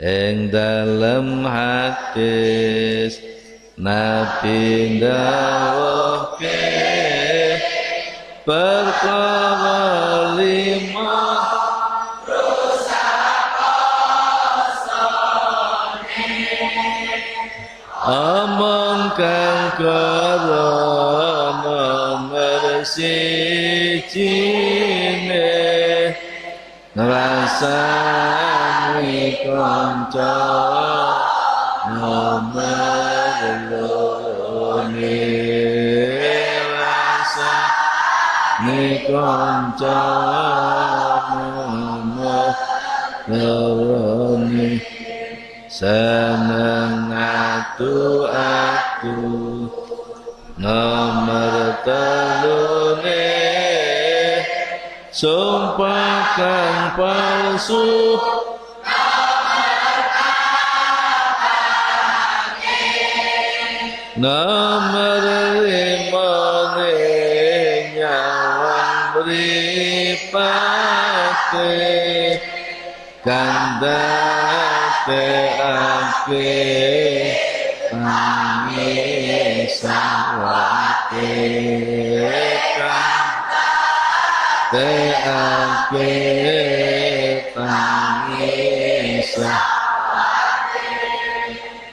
ing dalam hadis Nabi dawuhke perkara lima omong kang krana mersijine ngrasani kanca nomor lorone rasani kanca nomor lorone seneng atu nomor telune sumpah kang palsu nomor limane nyawang mripate kandhate ake pangisawake kandhate ake pangisawake